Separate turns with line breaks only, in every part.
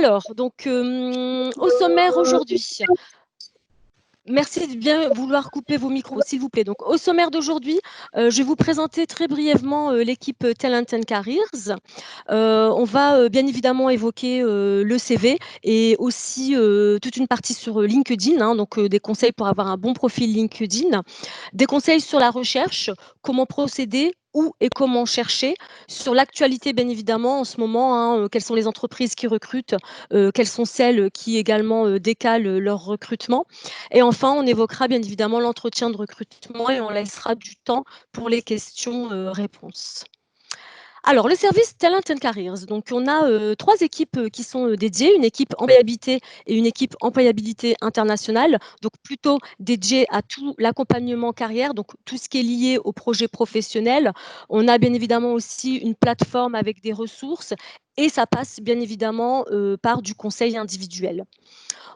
Alors, donc, au sommaire aujourd'hui. Merci de bien vouloir couper vos micros, s'il vous plaît. Donc, au sommaire d'aujourd'hui, je vais vous présenter très brièvement l'équipe Talent and Careers. On va bien évidemment évoquer le CV et aussi toute une partie sur LinkedIn, hein, donc des conseils pour avoir un bon profil LinkedIn, des conseils sur la recherche, comment procéder, où et comment chercher, sur l'actualité bien évidemment en ce moment, hein, quelles sont les entreprises qui recrutent, quelles sont celles qui également décalent leur recrutement. Et enfin, on évoquera bien évidemment l'entretien de recrutement et on laissera du temps pour les questions-réponses. Alors, le service Talent and Careers, donc on a 3 équipes qui sont dédiées, une équipe employabilité et une équipe employabilité internationale, donc plutôt dédiée à tout l'accompagnement carrière, donc tout ce qui est lié au projet professionnel. On a bien évidemment aussi une plateforme avec des ressources et ça passe bien évidemment par du conseil individuel.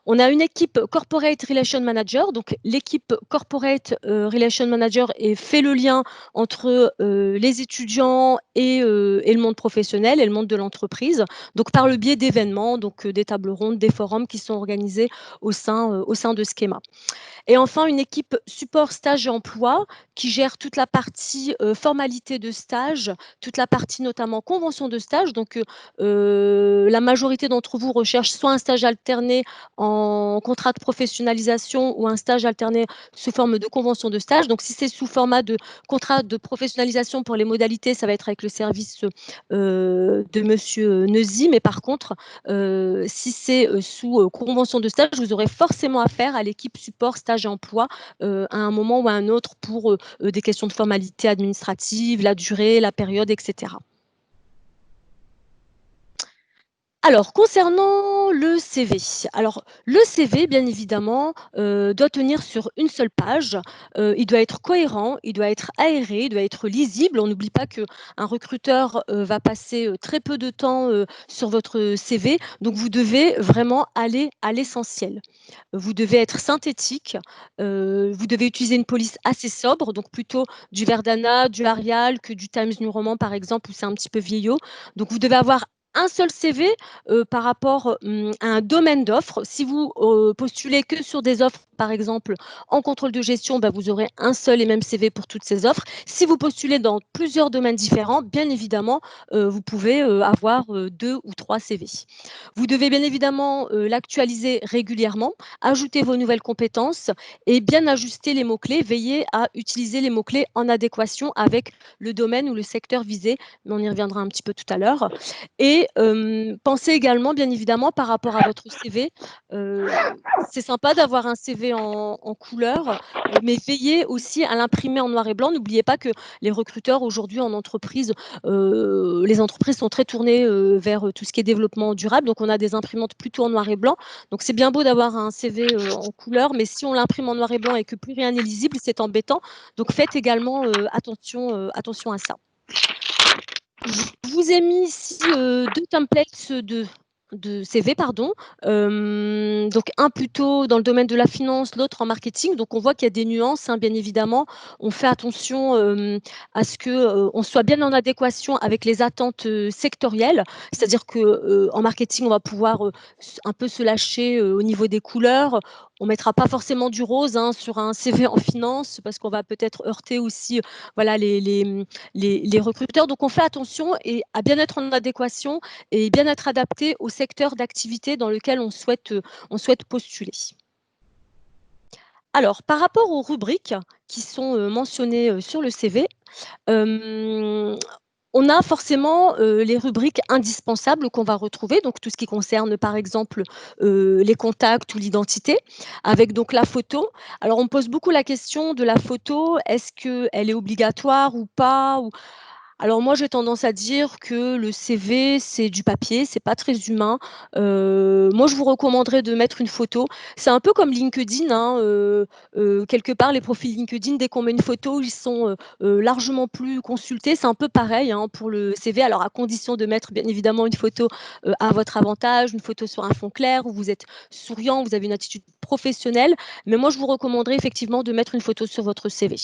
On a une équipe Corporate Relation Manager. Donc, l'équipe Corporate Relation Manager fait le lien entre les étudiants et le monde professionnel et le monde de l'entreprise. Donc, par le biais d'événements, donc des tables rondes, des forums qui sont organisés au sein de Schema. Et enfin, une équipe support stage et emploi qui gère toute la partie formalité de stage, toute la partie notamment convention de stage. Donc, la majorité d'entre vous recherchent soit un stage alterné en contrat de professionnalisation ou un stage alterné sous forme de convention de stage. Donc, si c'est sous format de contrat de professionnalisation pour les modalités, ça va être avec le service de Monsieur Neuzy. Mais par contre, si c'est sous convention de stage, vous aurez forcément affaire à l'équipe support stage et emploi à un moment ou à un autre pour des questions de formalité administrative, la durée, la période, etc. Alors, concernant le CV. Alors, le CV, bien évidemment, doit tenir sur une seule page. Il doit être cohérent, il doit être aéré, il doit être lisible. On n'oublie pas qu'un recruteur va passer très peu de temps sur votre CV. Donc, vous devez vraiment aller à l'essentiel. Vous devez être synthétique. Vous devez utiliser une police assez sobre, donc plutôt du Verdana, du Arial que du Times New Roman, par exemple, où c'est un petit peu vieillot. Donc, vous devez avoir un seul CV par rapport à un domaine d'offres. Si vous postulez que sur des offres, par exemple, en contrôle de gestion, vous aurez un seul et même CV pour toutes ces offres. Si vous postulez dans plusieurs domaines différents, bien évidemment, vous pouvez avoir 2 ou 3 CV. Vous devez bien évidemment l'actualiser régulièrement, ajouter vos nouvelles compétences et bien ajuster les mots-clés. Veillez à utiliser les mots-clés en adéquation avec le domaine ou le secteur visé, mais on y reviendra un petit peu tout à l'heure. Et pensez également, bien évidemment, par rapport à votre CV, c'est sympa d'avoir un CV en couleur, mais veillez aussi à l'imprimer en noir et blanc. N'oubliez pas que les recruteurs aujourd'hui en entreprise, les entreprises sont très tournées vers tout ce qui est développement durable. Donc, on a des imprimantes plutôt en noir et blanc. Donc, c'est bien beau d'avoir un CV en couleur, mais si on l'imprime en noir et blanc et que plus rien n'est lisible, c'est embêtant. Donc, faites également attention à ça. Je vous ai mis ici 2 templates de CV, pardon. Donc un plutôt dans le domaine de la finance, l'autre en marketing. Donc on voit qu'il y a des nuances, hein, bien évidemment. On fait attention à ce qu'on soit bien en adéquation avec les attentes sectorielles. C'est-à-dire qu'en marketing, on va pouvoir un peu se lâcher au niveau des couleurs. On ne mettra pas forcément du rose hein, sur un CV en finance parce qu'on va peut-être heurter aussi voilà, les recruteurs. Donc, on fait attention à bien être en adéquation et bien être adapté au secteur d'activité dans lequel on souhaite postuler. Alors, par rapport aux rubriques qui sont mentionnées sur le CV, on a forcément les rubriques indispensables qu'on va retrouver, donc tout ce qui concerne par exemple les contacts ou l'identité, avec donc la photo. Alors on pose beaucoup la question de la photo, est-ce qu'elle est obligatoire ou pas Alors moi, j'ai tendance à dire que le CV, c'est du papier, c'est pas très humain. Moi, je vous recommanderais de mettre une photo. C'est un peu comme LinkedIn, hein, quelque part, les profils LinkedIn, dès qu'on met une photo, ils sont largement plus consultés. C'est un peu pareil hein, pour le CV, alors à condition de mettre bien évidemment une photo à votre avantage, une photo sur un fond clair, où vous êtes souriant, vous avez une attitude professionnelle. Mais moi, je vous recommanderais effectivement de mettre une photo sur votre CV.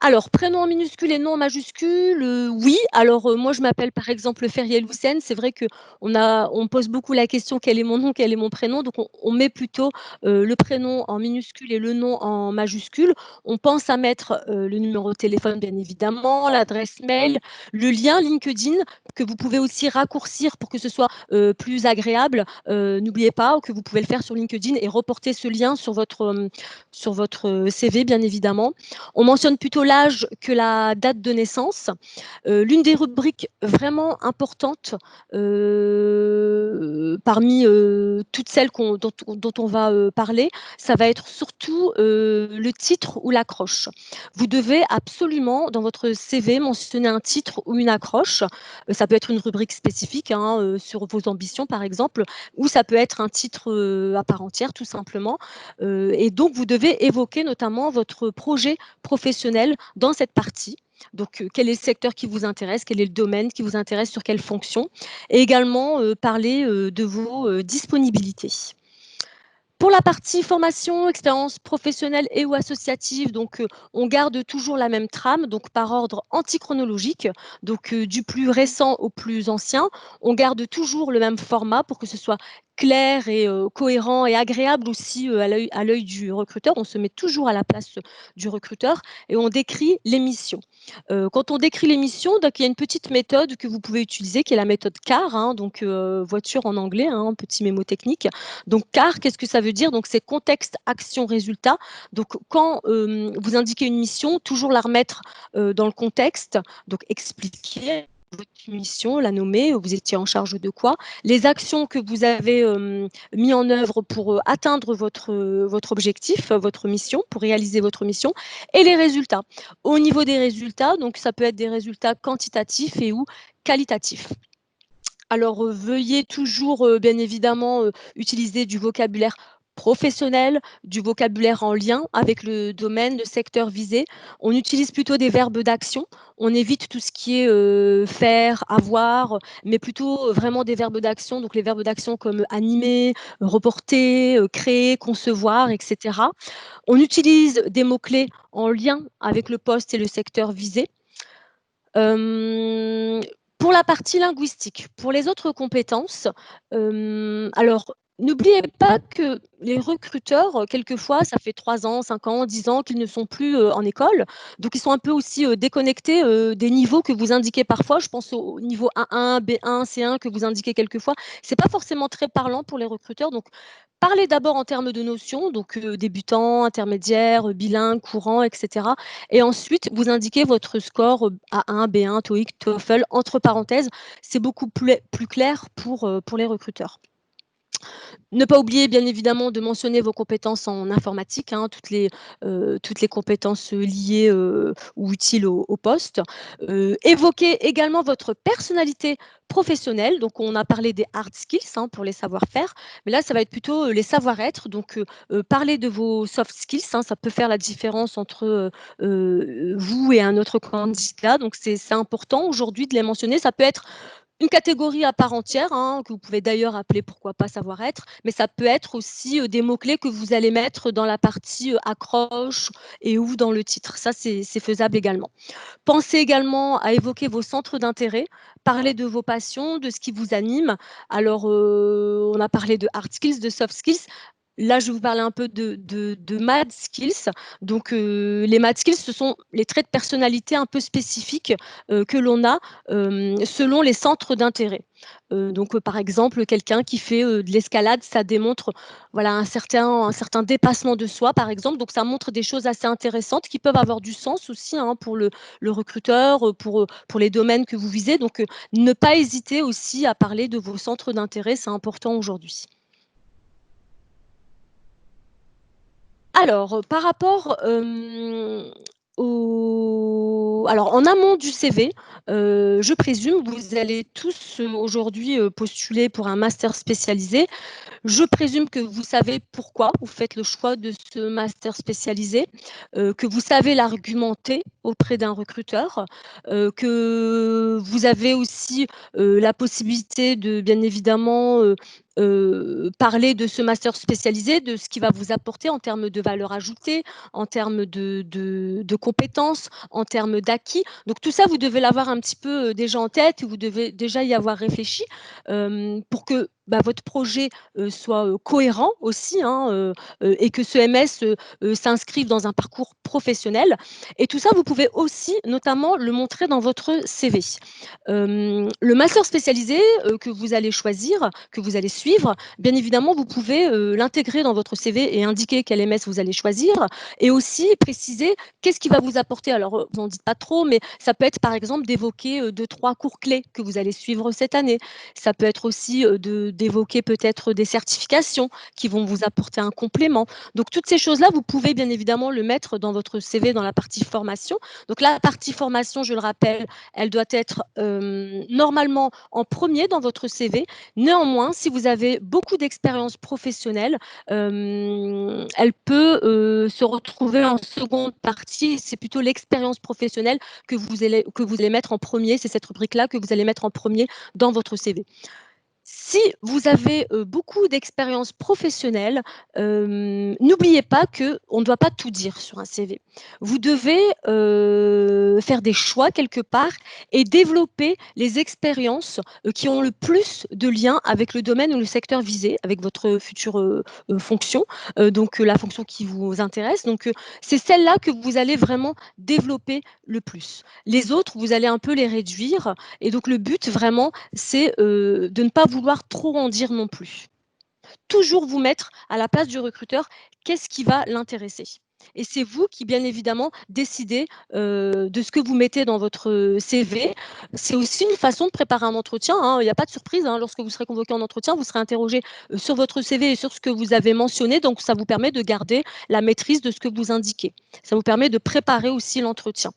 Alors, prénom en minuscule et nom en majuscule, oui. Alors, moi, je m'appelle, par exemple, Feriel Houssen. C'est vrai qu'on pose beaucoup la question: «Quel est mon nom? Quel est mon prénom?» donc on met plutôt, le prénom en minuscule et le nom en majuscule. On pense à mettre, le numéro de téléphone, bien évidemment, l'adresse mail, le lien LinkedIn que vous pouvez aussi raccourcir pour que ce soit, plus agréable. N'oubliez pas que vous pouvez le faire sur LinkedIn et reporter ce lien sur votre, CV, bien évidemment. On mentionne plutôt l'âge que la date de naissance. L'une des rubriques vraiment importantes, parmi, toutes celles dont on va, parler, ça va être surtout, le titre ou l'accroche. Vous devez absolument, dans votre CV, mentionner un titre ou une accroche. Ça peut être une rubrique spécifique, hein, sur vos ambitions, par exemple, ou ça peut être un titre, à part entière, tout simplement. Et donc vous devez évoquer notamment votre projet professionnel dans cette partie. Donc, quel est le secteur qui vous intéresse? Quel est le domaine qui vous intéresse? Sur quelle fonction? Et également, parler, de vos, disponibilités. Pour la partie formation, expérience professionnelle et ou associative, donc, on garde toujours la même trame, donc par ordre antichronologique, donc, du plus récent au plus ancien. On garde toujours le même format pour que ce soit clair et cohérent et agréable aussi, à l'œil du recruteur. On se met toujours à la place, du recruteur et on décrit les missions. Quand on décrit les missions, donc il y a une petite méthode que vous pouvez utiliser qui est la méthode CAR, hein, donc, voiture en anglais, hein, petit mémo technique. Donc CAR, qu'est-ce que ça veut dire? Donc c'est contexte, action, résultat. Donc quand, vous indiquez une mission, toujours la remettre, dans le contexte, donc expliquer votre mission, la nommer, vous étiez en charge de quoi? Les actions que vous avez, mis en œuvre pour, atteindre votre objectif, votre mission, pour réaliser votre mission et les résultats. Au niveau des résultats, donc ça peut être des résultats quantitatifs et ou qualitatifs. Alors, veuillez toujours, bien évidemment, utiliser du vocabulaire professionnel, du vocabulaire en lien avec le domaine, le secteur visé. On utilise plutôt des verbes d'action. On évite tout ce qui est, faire, avoir, mais plutôt, vraiment des verbes d'action. Donc les verbes d'action comme animer, reporter, créer, concevoir et cetera. On utilise des mots-clés en lien avec le poste et le secteur visé. Hem, pour la partie linguistique, pour les autres compétences, alors n'oubliez pas que les recruteurs, quelquefois, ça fait 3 ans, 5 ans, 10 ans qu'ils ne sont plus, en école. Donc ils sont un peu aussi, déconnectés, des niveaux que vous indiquez parfois. Je pense au niveau A1, B1, C1 que vous indiquez quelquefois. C'est pas forcément très parlant pour les recruteurs, donc parlez d'abord en termes de notions, donc débutant, intermédiaire, bilingue, courant et cetera et ensuite vous indiquez votre score, A1, B1, TOEIC, TOEFL entre parenthèses. C'est beaucoup plus clair pour les recruteurs. Ne pas oublier bien évidemment de mentionner vos compétences en informatique, hein, toutes les compétences, liées, ou utiles au poste. Évoquer également votre personnalité professionnelle, donc on a parlé des hard skills, hein, pour les savoir-faire, mais là ça va être plutôt, les savoir-être, donc parler de vos soft skills, hein, ça peut faire la différence entre, vous et un autre candidat, donc c'est important aujourd'hui de les mentionner. Ça peut être une catégorie à part entière, hein, que vous pouvez d'ailleurs appeler pourquoi pas savoir-être, mais ça peut être aussi, des mots-clés que vous allez mettre dans la partie, accroche et ou dans le titre. Ça, c'est faisable également. Pensez également à évoquer vos centres d'intérêt, parler de vos passions, de ce qui vous anime. Alors, on a parlé de hard skills, de soft skills. Là, je vais vous parler un peu de mad skills. Donc, les mad skills, ce sont les traits de personnalité un peu spécifiques, que l'on a, selon les centres d'intérêt. Donc, par exemple, quelqu'un qui fait, de l'escalade, ça démontre, voilà, un certain dépassement de soi, par exemple. Donc ça montre des choses assez intéressantes qui peuvent avoir du sens aussi, hein, pour le recruteur, pour les domaines que vous visez. Donc, ne pas hésiter aussi à parler de vos centres d'intérêt, c'est important aujourd'hui. Alors, par rapport, alors en amont du CV, je présume, vous allez tous, aujourd'hui, postuler pour un master spécialisé. Je présume que vous savez pourquoi vous faites le choix de ce master spécialisé, que vous savez l'argumenter auprès d'un recruteur, que vous avez aussi, la possibilité de bien évidemment, parler de ce master spécialisé, de ce qu'il va vous apporter en termes de valeur ajoutée, en termes de compétences, en termes d'acquis. Donc tout ça, vous devez l'avoir un petit peu déjà en tête, vous devez déjà y avoir réfléchi pour que votre projet soit cohérent aussi, hein, et que ce MS s'inscrive dans un parcours professionnel. Et tout ça, vous pouvez aussi notamment le montrer dans votre CV. Le master spécialisé que vous allez choisir, que vous allez suivre, bien évidemment, vous pouvez l'intégrer dans votre CV et indiquer quel MS vous allez choisir et aussi préciser qu'est-ce qui va vous apporter. Alors, vous n'en dites pas trop, mais ça peut être par exemple d'évoquer 2-3 cours clés que vous allez suivre cette année. Ça peut être aussi d'évoquer peut-être des certifications qui vont vous apporter un complément. Donc, toutes ces choses-là, vous pouvez bien évidemment le mettre dans votre CV dans la partie formation. Donc, la partie formation, je le rappelle, elle doit être normalement en premier dans votre CV. Néanmoins, si vous avez beaucoup d'expérience professionnelle, elle peut se retrouver en seconde partie. C'est plutôt l'expérience professionnelle que vous allez mettre en premier. C'est cette rubrique-là que vous allez mettre en premier dans votre CV. Si vous avez beaucoup d'expérience professionnelle, n'oubliez pas qu'on ne doit pas tout dire sur un CV. Vous devez faire des choix quelque part et développer les expériences qui ont le plus de lien avec le domaine ou le secteur visé, avec votre future fonction, donc la fonction qui vous intéresse. Donc, c'est celle-là que vous allez vraiment développer le plus. Les autres, vous allez un peu les réduire. Et donc, le but vraiment, c'est de ne pas vouloir trop en dire non plus. Toujours vous mettre à la place du recruteur, qu'est-ce qui va l'intéresser? Et c'est vous qui, bien évidemment, décidez de ce que vous mettez dans votre CV. C'est aussi une façon de préparer un entretien, hein. Il n'y a pas de surprise, hein. Lorsque vous serez convoqué en entretien, vous serez interrogé sur votre CV et sur ce que vous avez mentionné. Donc, ça vous permet de garder la maîtrise de ce que vous indiquez. Ça vous permet de préparer aussi l'entretien.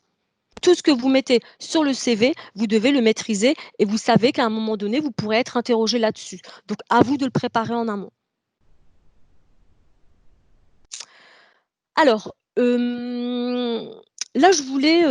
Tout ce que vous mettez sur le CV, vous devez le maîtriser et vous savez qu'à un moment donné, vous pourrez être interrogé là-dessus. Donc, à vous de le préparer en amont. Alors, là, je voulais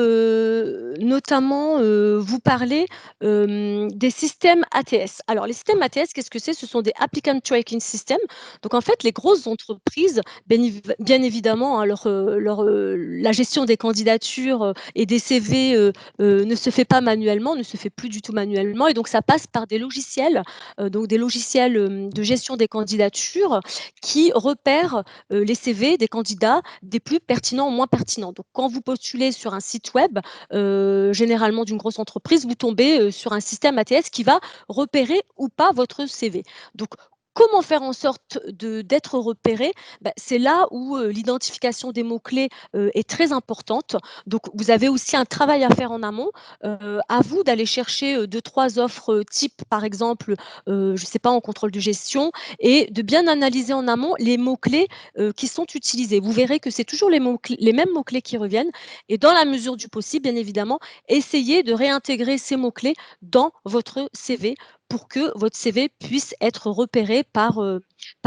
notamment vous parler des systèmes ATS. Alors, les systèmes ATS, qu'est-ce que c'est? Ce sont des Applicant Tracking Systems. Donc, en fait, les grosses entreprises, bien évidemment, hein, la gestion des candidatures et des CV ne se fait pas manuellement, ne se fait plus du tout manuellement. Et donc, ça passe par des logiciels, de gestion des candidatures qui repèrent les CV des candidats des plus pertinents ou moins pertinents. Donc, quand vous postulez sur un site web, généralement d'une grosse entreprise, vous tombez sur un système ATS qui va repérer ou pas votre CV. Donc, comment faire en sorte d'être repéré? C'est là où l'identification des mots-clés est très importante. Donc, vous avez aussi un travail à faire en amont. À vous d'aller chercher 2-3 offres type, par exemple, je ne sais pas, en contrôle de gestion, et de bien analyser en amont les mots-clés qui sont utilisés. Vous verrez que c'est toujours les mêmes mots-clés qui reviennent. Et dans la mesure du possible, bien évidemment, essayez de réintégrer ces mots-clés dans votre CV pour que votre CV puisse être repéré par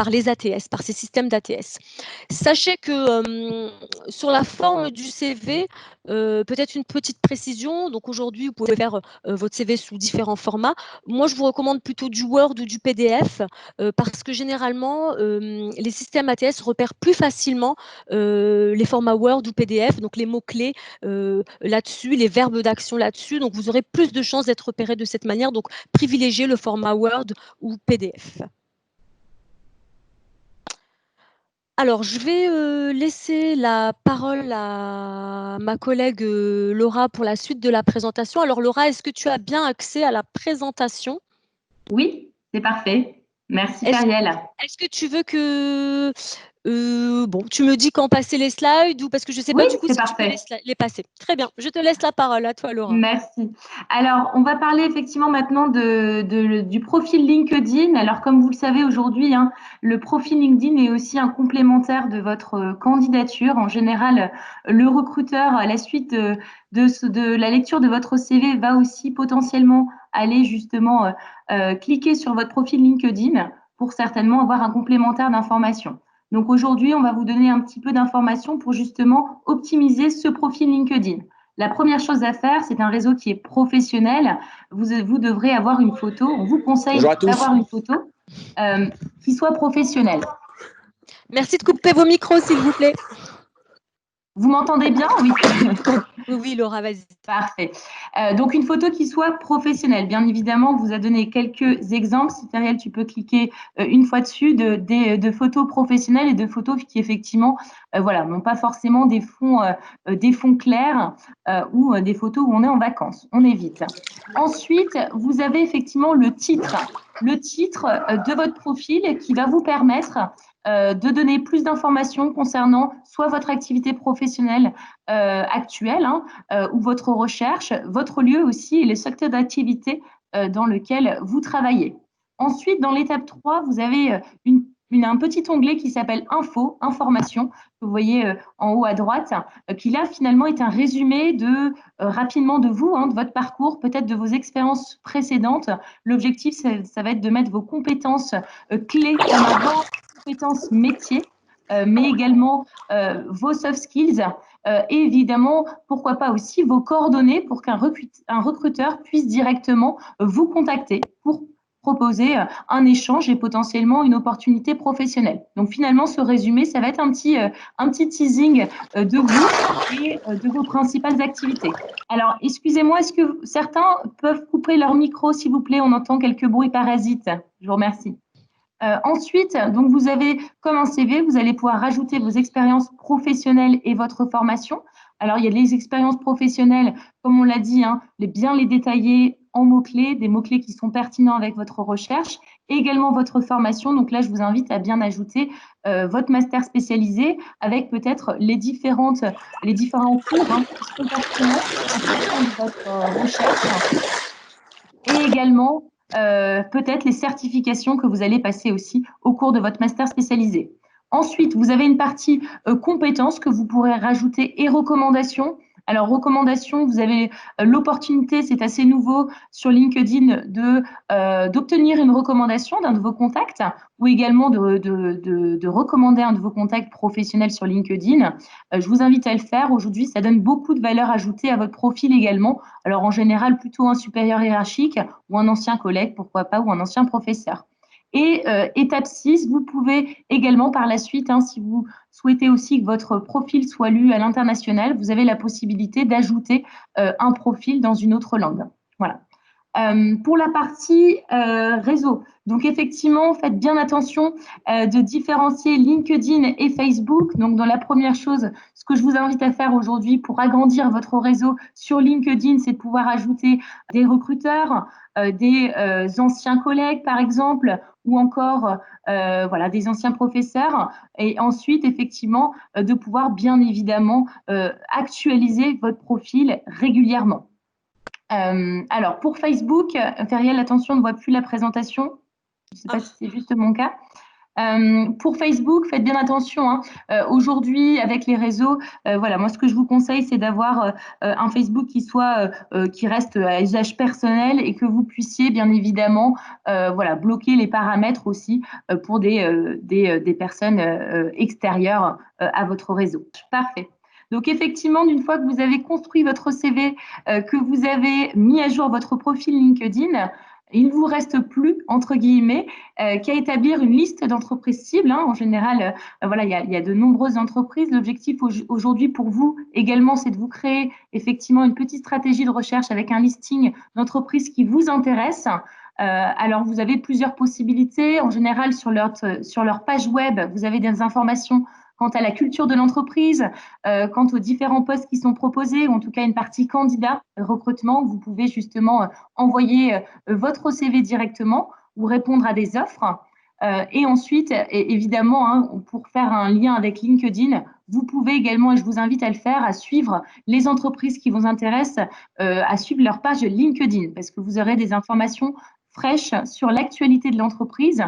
les ATS, par ces systèmes d'ATS. Sachez que sur la forme du CV, peut-être une petite précision. Donc aujourd'hui, vous pouvez faire votre CV sous différents formats. Moi, je vous recommande plutôt du Word ou du PDF parce que généralement, les systèmes ATS repèrent plus facilement les formats Word ou PDF, donc les mots-clés là-dessus, les verbes d'action là-dessus. Donc, vous aurez plus de chances d'être repéré de cette manière. Donc, privilégiez le format Word ou PDF. Alors, je vais laisser la parole à ma collègue Laura pour la suite de la présentation. Alors, Laura, est-ce que tu as bien accès à la présentation?
Oui, c'est parfait. Merci,
Est-ce
Feriel.
est-ce que tu veux que bon, tu me dis quand passer les slides ou parce que je ne sais
Oui,
pas du coup
c'est
si tu peux
parfait.
les passer. Très bien, je te laisse la parole à toi, Laura.
Merci. Alors, on va parler effectivement maintenant du profil LinkedIn. Alors, comme vous le savez aujourd'hui, hein, le profil LinkedIn est aussi un complémentaire de votre candidature. En général, le recruteur, à la suite de la lecture de votre CV, va aussi potentiellement aller justement cliquer sur votre profil LinkedIn pour certainement avoir un complémentaire d'informations. Donc aujourd'hui, on va vous donner un petit peu d'informations pour justement optimiser ce profil LinkedIn. La première chose à faire, c'est un réseau qui est professionnel. Vous devrez avoir une photo. On vous conseille
Bonjour à tous.
d'avoir une photo qui soit professionnelle.
Merci de couper vos micros, s'il vous plaît.
Vous m'entendez bien? Oui.
Oui, Laura, vas-y.
Parfait. Donc, une photo qui soit professionnelle. Bien évidemment, on vous a donné quelques exemples. Si Feriel, tu peux cliquer une fois dessus de photos professionnelles et de photos qui, effectivement, voilà, n'ont pas forcément des fonds clairs ou des photos où on est en vacances. On évite. Ensuite, vous avez effectivement le titre de votre profil qui va vous permettre de donner plus d'informations concernant soit votre activité professionnelle actuelle, ou votre recherche, votre lieu aussi et le secteur d'activité dans lequel vous travaillez. Ensuite, dans l'étape 3, vous avez un petit onglet qui s'appelle Info, Information, que vous voyez en haut à droite, qui là finalement est un résumé rapidement de vous, de votre parcours, peut-être de vos expériences précédentes. L'objectif, ça va être de mettre vos compétences clés en avant, compétences métiers, mais également vos soft skills et évidemment, pourquoi pas aussi vos coordonnées pour qu'un recruteur puisse directement vous contacter pour proposer un échange et potentiellement une opportunité professionnelle. Donc finalement, ce résumé, ça va être un petit teasing de vous et de vos principales activités. Alors, excusez-moi, est-ce que certains peuvent couper leur micro, s'il vous plaît? On entend quelques bruits parasites. Je vous remercie. Ensuite, donc vous avez comme un CV, vous allez pouvoir rajouter vos expériences professionnelles et votre formation. Alors, il y a les expériences professionnelles, comme on l'a dit, bien les détailler en mots-clés, des mots-clés qui sont pertinents avec votre recherche, et également votre formation. Donc là, je vous invite à bien ajouter votre master spécialisé avec peut-être les différents cours qui sont pertinents en fonction de votre recherche et également peut-être les certifications que vous allez passer aussi au cours de votre master spécialisé. Ensuite, vous avez une partie compétences que vous pourrez rajouter et recommandations. Alors, recommandations, vous avez l'opportunité, c'est assez nouveau sur LinkedIn, d'obtenir une recommandation d'un de vos contacts ou également de recommander un de vos contacts professionnels sur LinkedIn. Je vous invite à le faire. Aujourd'hui, ça donne beaucoup de valeur ajoutée à votre profil également. Alors, en général, plutôt un supérieur hiérarchique ou un ancien collègue, pourquoi pas, ou un ancien professeur. Et étape 6, vous pouvez également par la suite, si vous souhaitez aussi que votre profil soit lu à l'international, vous avez la possibilité d'ajouter un profil dans une autre langue. Voilà. Pour la partie réseau, donc effectivement, faites bien attention de différencier LinkedIn et Facebook. Donc, dans la première chose, ce que je vous invite à faire aujourd'hui pour agrandir votre réseau sur LinkedIn, c'est de pouvoir ajouter des recruteurs, des anciens collègues, par exemple, ou encore voilà, des anciens professeurs. Et ensuite, effectivement, de pouvoir bien évidemment actualiser votre profil régulièrement. Alors, pour Facebook, Feriel, attention, on ne voit plus la présentation. Je ne sais pas si c'est juste mon cas. Pour Facebook, faites bien attention. Aujourd'hui, avec les réseaux, voilà, moi, ce que je vous conseille, c'est d'avoir un Facebook qui reste à usage personnel et que vous puissiez, bien évidemment, voilà, bloquer les paramètres aussi pour des personnes extérieures à votre réseau. Parfait. Donc, effectivement, une fois que vous avez construit votre CV, que vous avez mis à jour votre profil LinkedIn, il ne vous reste plus, entre guillemets, qu'à établir une liste d'entreprises cibles. En général, voilà, il y a de nombreuses entreprises. L'objectif aujourd'hui pour vous également, c'est de vous créer effectivement une petite stratégie de recherche avec un listing d'entreprises qui vous intéressent. Alors, vous avez plusieurs possibilités. En général, sur leur page web, vous avez des informations quant à la culture de l'entreprise, quant aux différents postes qui sont proposés, ou en tout cas une partie candidat recrutement, vous pouvez justement envoyer votre CV directement ou répondre à des offres. Et ensuite, évidemment, pour faire un lien avec LinkedIn, vous pouvez également, et je vous invite à le faire, à suivre les entreprises qui vous intéressent, à suivre leur page LinkedIn, parce que vous aurez des informations fraîches sur l'actualité de l'entreprise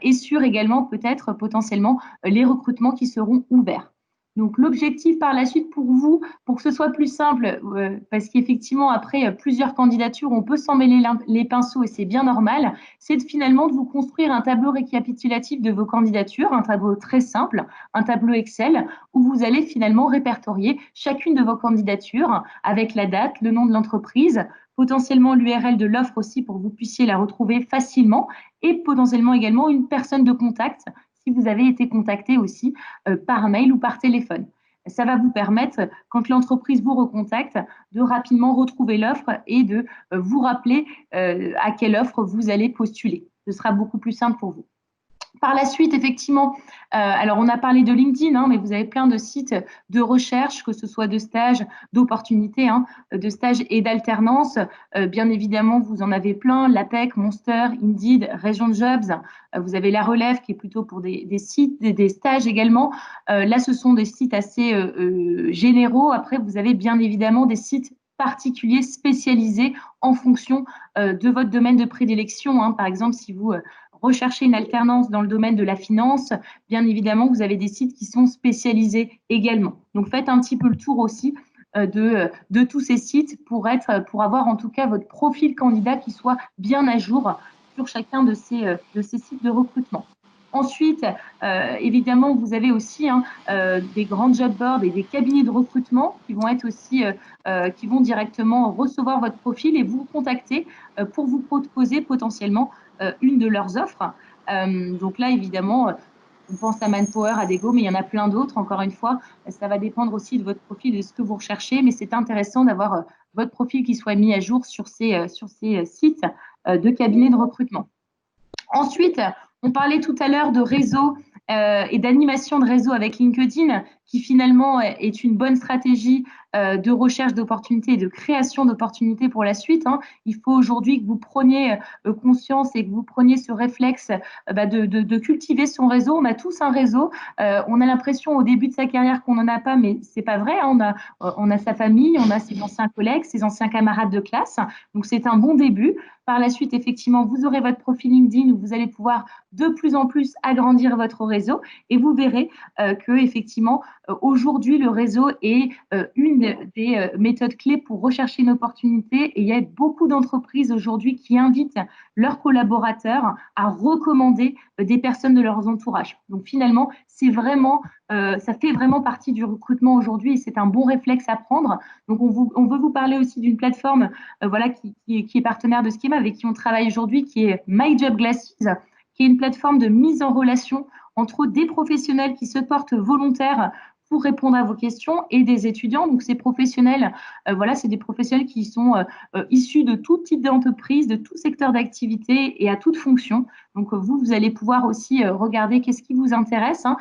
et sur également peut-être potentiellement les recrutements qui seront ouverts. Donc, l'objectif par la suite pour vous, pour que ce soit plus simple, parce qu'effectivement, après plusieurs candidatures, on peut s'en mêler les pinceaux et c'est bien normal, c'est finalement de vous construire un tableau récapitulatif de vos candidatures, un tableau très simple, un tableau Excel, où vous allez finalement répertorier chacune de vos candidatures avec la date, le nom de l'entreprise, potentiellement l'URL de l'offre aussi pour que vous puissiez la retrouver facilement et potentiellement également une personne de contact si vous avez été contacté aussi par mail ou par téléphone. Ça va vous permettre, quand l'entreprise vous recontacte, de rapidement retrouver l'offre et de vous rappeler à quelle offre vous allez postuler. Ce sera beaucoup plus simple pour vous. Par la suite, effectivement, alors on a parlé de LinkedIn, hein, mais vous avez plein de sites de recherche, que ce soit de stages, d'opportunités, hein, de stages et d'alternance. Bien évidemment, vous en avez plein, l'APEC, Monster, Indeed, Région Jobs. Vous avez La Relève qui est plutôt pour des sites, des stages également. Là, ce sont des sites assez généraux. Après, vous avez bien évidemment des sites particuliers spécialisés en fonction de votre domaine de prédilection. Hein. Par exemple, si vous recherchez une alternance dans le domaine de la finance, bien évidemment, vous avez des sites qui sont spécialisés également. Donc, faites un petit peu le tour aussi de tous ces sites pour avoir en tout cas votre profil candidat qui soit bien à jour sur chacun de ces sites de recrutement. Ensuite, évidemment, vous avez aussi des grands job boards et des cabinets de recrutement qui vont être aussi, qui vont directement recevoir votre profil et vous contacter pour vous proposer potentiellement une de leurs offres. Donc là, évidemment, on pense à Manpower, à Dego, mais il y en a plein d'autres. Encore une fois, ça va dépendre aussi de votre profil et de ce que vous recherchez, mais c'est intéressant d'avoir votre profil qui soit mis à jour sur ces sites de cabinets de recrutement. Ensuite, on parlait tout à l'heure de réseau et d'animation de réseau avec LinkedIn, qui finalement est une bonne stratégie de recherche d'opportunités et de création d'opportunités pour la suite. Hein. Il faut aujourd'hui que vous preniez conscience et que vous preniez ce réflexe de cultiver son réseau. On a tous un réseau. On a l'impression au début de sa carrière qu'on n'en a pas, mais c'est pas vrai. Hein. On a sa famille, on a ses anciens collègues, ses anciens camarades de classe. Donc c'est un bon début. Par la suite, effectivement, vous aurez votre profil LinkedIn où vous allez pouvoir de plus en plus agrandir votre réseau et vous verrez que effectivement aujourd'hui le réseau est une des méthodes clés pour rechercher une opportunité et il y a beaucoup d'entreprises aujourd'hui qui invitent leurs collaborateurs à recommander des personnes de leurs entourages. Donc finalement, c'est vraiment ça fait vraiment partie du recrutement aujourd'hui et c'est un bon réflexe à prendre. Donc on veut vous parler aussi d'une plateforme voilà, qui est partenaire de Schema, avec qui on travaille aujourd'hui, qui est My Job Glasses, qui est une plateforme de mise en relation entre des professionnels qui se portent volontaires pour répondre à vos questions et des étudiants. Donc, ces professionnels, voilà, c'est des professionnels qui sont issus de tout type d'entreprise, de tout secteur d'activité et à toute fonction. Donc, vous allez pouvoir aussi regarder qu'est-ce qui vous intéresse hein,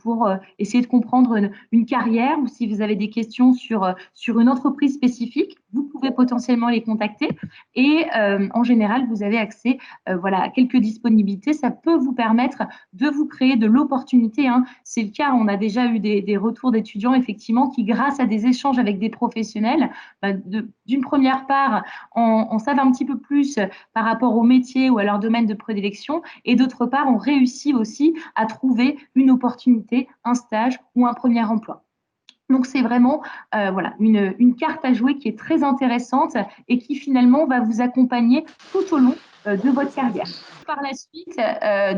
pour essayer de comprendre une carrière ou si vous avez des questions sur une entreprise spécifique, vous pouvez potentiellement les contacter. Et en général, vous avez accès voilà, à quelques disponibilités. Ça peut vous permettre de vous créer de l'opportunité. Hein. C'est le cas, on a déjà eu des retours d'étudiants, effectivement, qui, grâce à des échanges avec des professionnels, d'une première part, en savent un petit peu plus par rapport au métier ou à leur domaine de prédilection, et d'autre part, on réussit aussi à trouver une opportunité, un stage ou un premier emploi. Donc, c'est vraiment voilà, une carte à jouer qui est très intéressante et qui finalement va vous accompagner tout au long de votre carrière. Par la suite,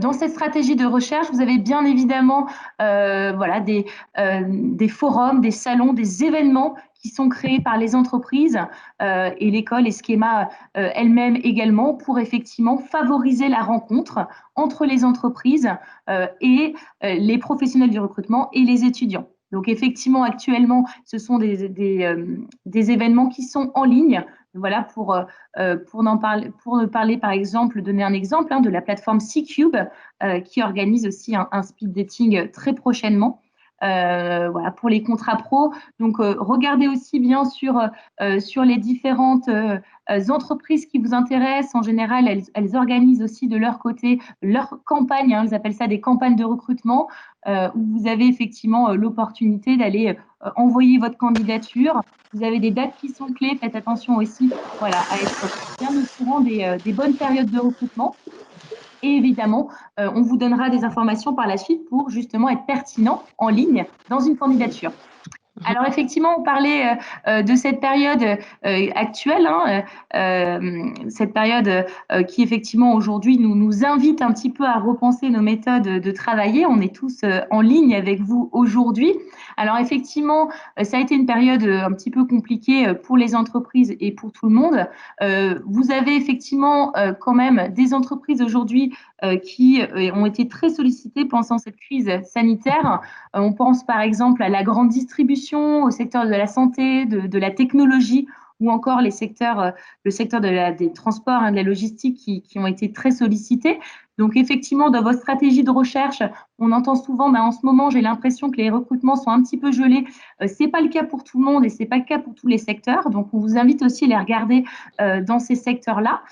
dans cette stratégie de recherche, vous avez bien évidemment voilà, des forums, des salons, des événements qui sont créés par les entreprises et l'école et Schema elle-même également pour effectivement favoriser la rencontre entre les entreprises et les professionnels du recrutement et les étudiants. Donc effectivement, actuellement, ce sont des événements qui sont en ligne. Voilà, pour parler, par exemple, donner un exemple hein, de la plateforme C-Cube qui organise aussi un speed dating très prochainement. Voilà, pour les contrats pro. Donc, regardez aussi bien sur les différentes entreprises qui vous intéressent. En général, elles organisent aussi de leur côté leur campagne. Hein, ils appellent ça des campagnes de recrutement où vous avez effectivement l'opportunité d'aller envoyer votre candidature. Vous avez des dates qui sont clés. Faites attention aussi voilà, à être bien au courant des bonnes périodes de recrutement. Et évidemment, on vous donnera des informations par la suite pour justement être pertinent en ligne dans une candidature.
Mhm.
Alors effectivement, on parlait de cette période actuelle, hein, cette période qui effectivement aujourd'hui nous invite un petit peu à repenser nos méthodes de travailler. On est tous en ligne avec vous aujourd'hui. Alors effectivement, ça a été une période un petit peu compliquée pour les entreprises et pour tout le monde. Vous avez effectivement quand même des entreprises aujourd'hui qui ont été très sollicitées pendant cette crise sanitaire. On pense par exemple à la grande distribution, au secteur de la santé, de la technologie ou encore le secteur des transports, hein, de la logistique qui ont été très sollicités. Donc effectivement, dans votre stratégie de recherche, on entend souvent, en ce moment, j'ai l'impression que les recrutements sont un petit peu gelés. C'est pas le cas pour tout le monde et c'est pas le cas pour tous les secteurs. Donc on vous invite aussi à les regarder dans ces secteurs-là.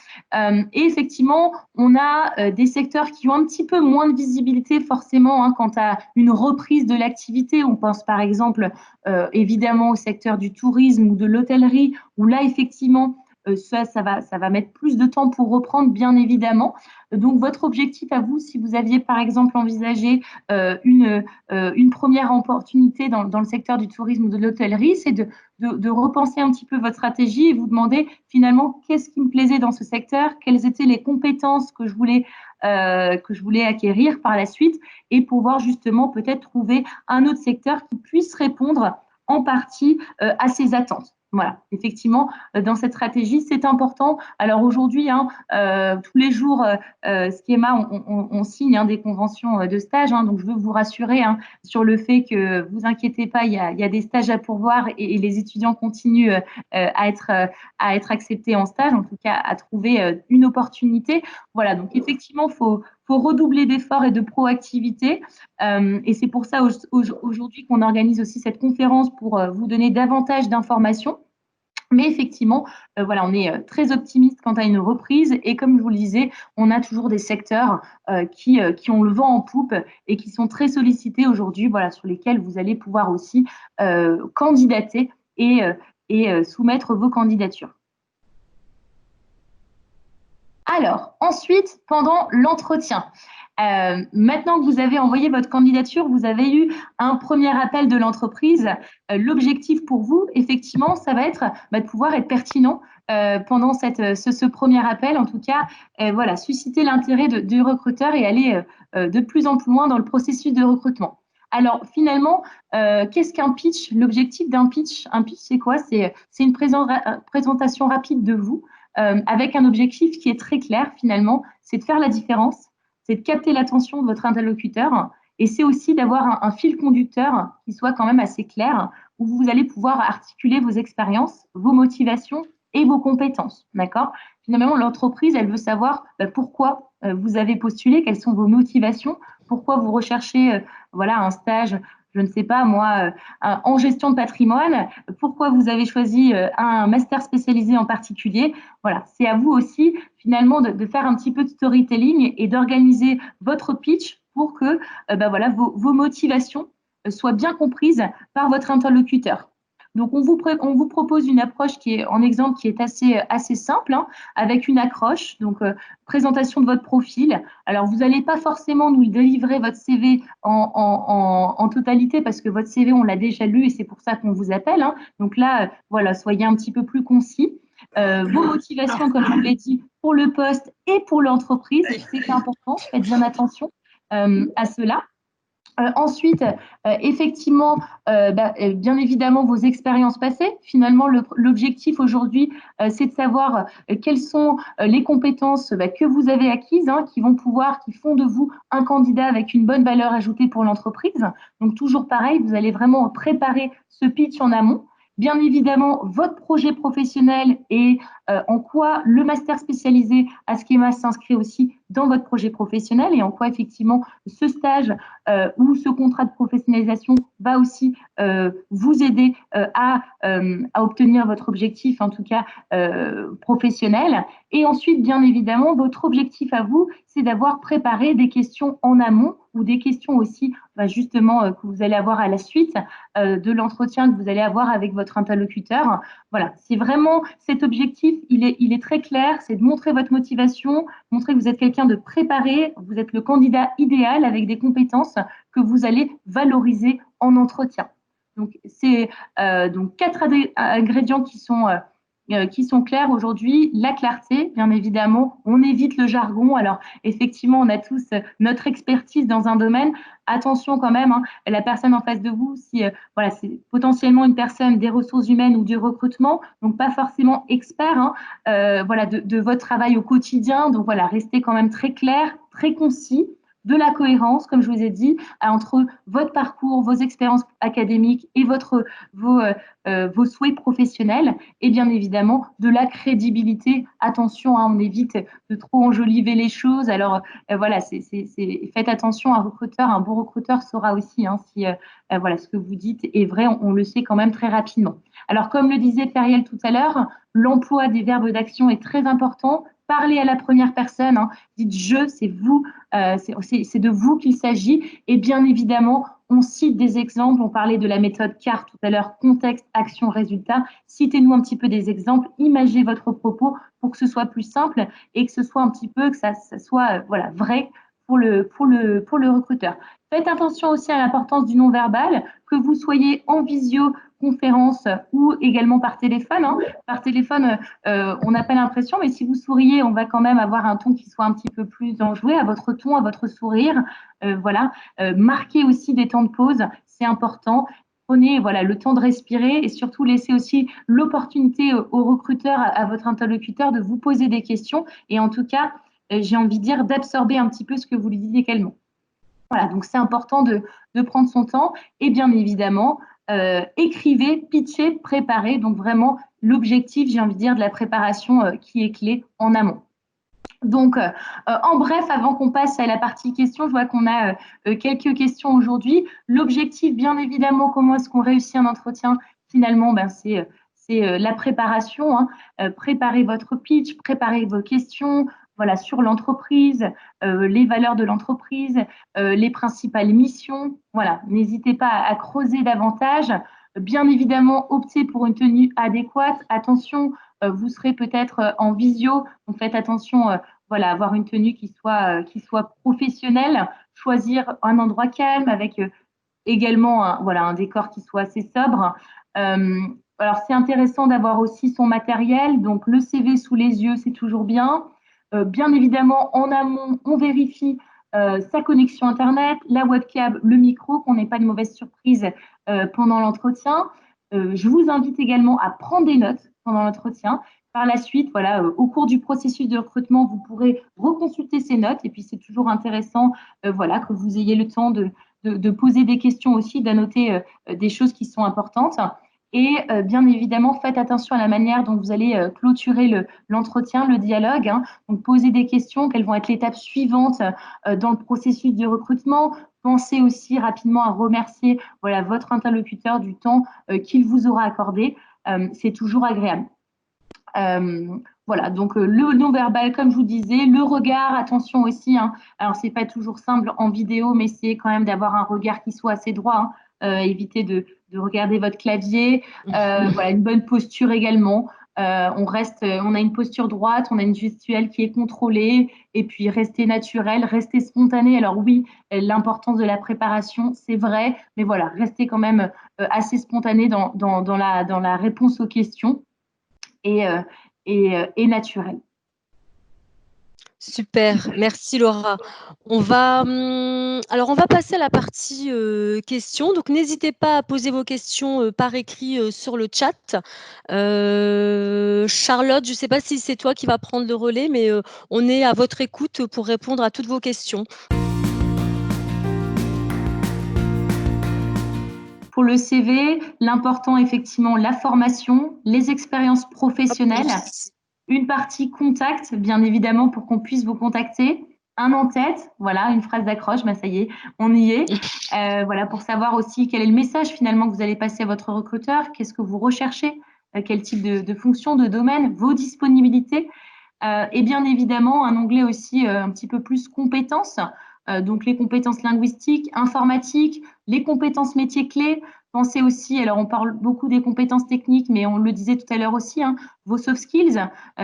Et effectivement, on a des secteurs qui ont un petit peu moins de visibilité forcément, hein, quant à une reprise de l'activité. On pense par exemple évidemment au secteur du tourisme ou de l'hôtellerie, où là effectivement ça va mettre plus de temps pour reprendre, bien évidemment. Donc, votre objectif à vous, si vous aviez par exemple envisagé une première opportunité dans le secteur du tourisme ou de l'hôtellerie, c'est de repenser un petit peu votre stratégie et vous demander finalement qu'est-ce qui me plaisait dans ce secteur, quelles étaient les compétences que je voulais acquérir par la suite et pouvoir justement peut-être trouver un autre secteur qui puisse répondre en partie à ces attentes. Voilà, effectivement, dans cette stratégie, c'est important. Alors aujourd'hui, hein, tous les jours, Schema, on signe, hein, des conventions de stage. Hein, donc, je veux vous rassurer, hein, sur le fait que vous inquiétez pas, il y a des stages à pourvoir et les étudiants continuent à être acceptés en stage, en tout cas à trouver une opportunité. Voilà, donc effectivement, faut redoubler d'efforts et de proactivité. Et c'est pour ça aujourd'hui qu'on organise aussi cette conférence pour vous donner davantage d'informations. Mais effectivement, voilà, on est très optimiste quant à une reprise. Et comme je vous le disais, on a toujours des secteurs qui ont le vent en poupe et qui sont très sollicités aujourd'hui, voilà, sur lesquels vous allez pouvoir aussi candidater et soumettre vos candidatures. Alors, ensuite, pendant l'entretien, maintenant que vous avez envoyé votre candidature, vous avez eu un premier appel de l'entreprise. L'objectif pour vous, effectivement, ça va être de pouvoir être pertinent pendant ce premier appel, en tout cas, voilà, susciter l'intérêt du recruteur et aller de plus en plus loin dans le processus de recrutement. Alors, finalement, qu'est-ce qu'un pitch? L'objectif d'un pitch, un pitch, c'est quoi? C'est une présentation rapide de vous avec un objectif qui est très clair finalement, c'est de faire la différence, c'est de capter l'attention de votre interlocuteur et c'est aussi d'avoir un fil conducteur qui soit quand même assez clair où vous allez pouvoir articuler vos expériences, vos motivations et vos compétences. D'accord? Finalement, l'entreprise, elle veut savoir pourquoi vous avez postulé, quelles sont vos motivations, pourquoi vous recherchez voilà, un stage, je ne sais pas moi, en gestion de patrimoine, pourquoi vous avez choisi un master spécialisé en particulier. Voilà, c'est à vous aussi finalement de faire un petit peu de storytelling et d'organiser votre pitch pour que voilà, vos motivations soient bien comprises par votre interlocuteur. Donc, on vous propose une approche qui est en exemple qui est assez simple, hein, avec une accroche, donc présentation de votre profil. Alors, vous n'allez pas forcément nous délivrer votre CV en totalité parce que votre CV, on l'a déjà lu et c'est pour ça qu'on vous appelle. Hein. Donc là, voilà, soyez un petit peu plus concis. Vos motivations, comme je vous l'ai dit, pour le poste et pour l'entreprise, c'est important. Faites bien attention à cela. Ensuite, effectivement, bien évidemment, vos expériences passées. Finalement, l'objectif aujourd'hui, c'est de savoir quelles sont les compétences que vous avez acquises, hein, qui font de vous un candidat avec une bonne valeur ajoutée pour l'entreprise. Donc, toujours pareil, vous allez vraiment préparer ce pitch en amont. Bien évidemment, votre projet professionnel et en quoi le master spécialisé à Schema s'inscrit aussi dans votre projet professionnel et en quoi effectivement ce stage où ce contrat de professionnalisation va aussi vous aider à obtenir votre objectif, en tout cas professionnel. Et ensuite, bien évidemment, votre objectif à vous, c'est d'avoir préparé des questions en amont ou des questions aussi justement que vous allez avoir à la suite de l'entretien que vous allez avoir avec votre interlocuteur. Voilà, c'est vraiment cet objectif, il est très clair, c'est de montrer votre motivation, montrer que vous êtes quelqu'un de préparé, vous êtes le candidat idéal avec des compétences que vous allez valoriser en entretien. Donc, c'est donc 4 ingrédients qui sont clairs aujourd'hui. La clarté, bien évidemment, on évite le jargon. Alors, effectivement, on a tous notre expertise dans un domaine. Attention quand même, hein, la personne en face de vous, si voilà, c'est potentiellement une personne des ressources humaines ou du recrutement, donc pas forcément expert hein, voilà, de votre travail au quotidien. Donc voilà, restez quand même très clair, très concis, de la cohérence, comme je vous ai dit, entre votre parcours, vos expériences académiques et vos souhaits professionnels, et bien évidemment de la crédibilité. Attention, hein, on évite de trop enjoliver les choses. Alors voilà, faites attention, un bon recruteur saura aussi hein, si voilà, ce que vous dites est vrai, on le sait quand même très rapidement. Alors comme le disait Feriel tout à l'heure, l'emploi des verbes d'action est très important. Parlez à la première personne, hein, dites je, c'est vous, c'est de vous qu'il s'agit. Et bien évidemment, on cite des exemples. On parlait de la méthode CAR tout à l'heure, contexte, action, résultat. Citez-nous un petit peu des exemples. Imaginez votre propos pour que ce soit plus simple et que ce soit un petit peu, que ça soit voilà, vrai pour le recruteur. Faites attention aussi à l'importance du non-verbal, que vous soyez en visioconférence ou également par téléphone. Hein. Par téléphone, on n'a pas l'impression, mais si vous souriez, on va quand même avoir un ton qui soit un petit peu plus enjoué à votre ton, à votre sourire. Voilà. Marquez aussi des temps de pause, c'est important. Prenez voilà, le temps de respirer et surtout laissez aussi l'opportunité au recruteur, à votre interlocuteur de vous poser des questions et en tout cas, j'ai envie de dire d'absorber un petit peu ce que vous lui dites également. Voilà, donc c'est important de prendre son temps et bien évidemment, écrivez, pitchez, préparez. Donc vraiment, l'objectif, j'ai envie de dire, de la préparation qui est clé en amont. Donc, en bref, avant qu'on passe à la partie questions, je vois qu'on a quelques questions aujourd'hui. L'objectif, bien évidemment, comment est-ce qu'on réussit un entretien? Finalement, ben, c'est la préparation. Hein. Préparez votre pitch, préparez vos questions voilà, sur l'entreprise, les valeurs de l'entreprise, les principales missions. Voilà, n'hésitez pas à creuser davantage. Bien évidemment, optez pour une tenue adéquate. Attention, vous serez peut-être en visio, donc faites attention voilà, avoir une tenue qui soit professionnelle, choisir un endroit calme avec également voilà, un décor qui soit assez sobre. Alors, c'est intéressant d'avoir aussi son matériel, donc le CV sous les yeux, c'est toujours bien. Bien évidemment, en amont, on vérifie sa connexion Internet, la webcam, le micro, qu'on n'ait pas de mauvaise surprise pendant l'entretien. Je vous invite également à prendre des notes pendant l'entretien. Par la suite, voilà, au cours du processus de recrutement, vous pourrez reconsulter ces notes et puis c'est toujours intéressant voilà, que vous ayez le temps de poser des questions aussi, d'annoter des choses qui sont importantes. Et bien évidemment, faites attention à la manière dont vous allez clôturer l'entretien, le dialogue. Hein. Donc, posez des questions, quelles vont être l'étape suivante dans le processus de recrutement. Pensez aussi rapidement à remercier voilà, votre interlocuteur du temps qu'il vous aura accordé. C'est toujours agréable. Voilà, donc le non-verbal, comme je vous disais, le regard, attention aussi, hein, alors c'est pas toujours simple en vidéo, mais c'est quand même d'avoir un regard qui soit assez droit, hein, éviter de regarder votre clavier, voilà, une bonne posture également. On a une posture droite, on a une gestuelle qui est contrôlée, et puis rester naturel, rester spontané. Alors oui, l'importance de la préparation, c'est vrai, mais voilà, rester quand même assez spontané dans la réponse aux questions et, naturel.
Super, merci Laura. Alors on va passer à la partie questions. Donc n'hésitez pas à poser vos questions par écrit sur le chat. Charlotte, je ne sais pas si c'est toi qui vas prendre le relais, mais on est à votre écoute pour répondre à toutes vos questions.
Pour le CV, l'important effectivement, la formation, les expériences professionnelles, une partie contact, bien évidemment, pour qu'on puisse vous contacter, un en-tête, voilà, une phrase d'accroche, ben ça y est, on y est. Voilà, pour savoir aussi quel est le message finalement que vous allez passer à votre recruteur, qu'est-ce que vous recherchez, quel type de fonction, de domaine, vos disponibilités. Et bien évidemment, un onglet aussi un petit peu plus compétences donc les compétences linguistiques, informatiques, les compétences métiers clés. Pensez aussi, alors on parle beaucoup des compétences techniques, mais on le disait tout à l'heure aussi, hein, vos soft skills,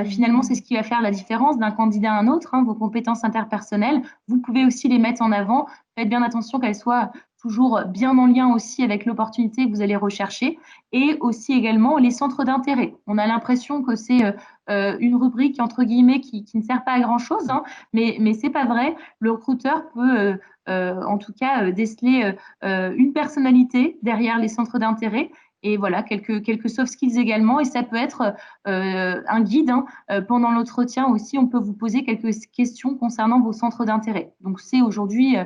finalement, c'est ce qui va faire la différence d'un candidat à un autre, hein, vos compétences interpersonnelles. Vous pouvez aussi les mettre en avant. Faites bien attention qu'elles soient toujours bien en lien aussi avec l'opportunité que vous allez rechercher. Et aussi également les centres d'intérêt. On a l'impression que c'est une rubrique, entre guillemets, qui ne sert pas à grand-chose, hein, mais ce n'est pas vrai. Le recruteur peut, en tout cas, déceler une personnalité derrière les centres d'intérêt et voilà, quelques soft skills également. Et ça peut être un guide. Hein. Pendant l'entretien aussi, on peut vous poser quelques questions concernant vos centres d'intérêt. Donc, c'est aujourd'hui